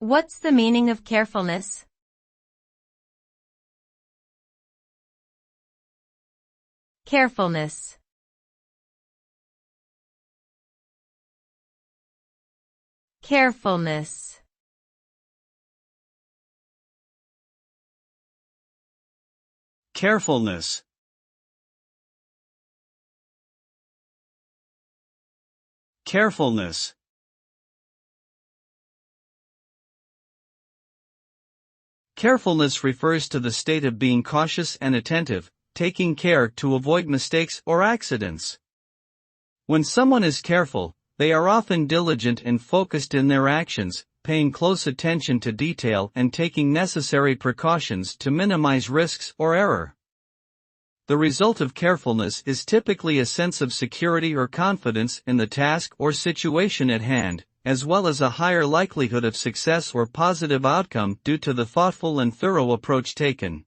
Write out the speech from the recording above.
What's the meaning of carefulness? Carefulness. Carefulness. Carefulness. Carefulness. Carefulness refers to the state of being cautious and attentive, taking care to avoid mistakes or accidents. When someone is careful, they are often diligent and focused in their actions, paying close attention to detail and taking necessary precautions to minimize risks or error. The result of carefulness is typically a sense of security or confidence in the task or situation at hand, as well as a higher likelihood of success or positive outcome due to the thoughtful and thorough approach taken.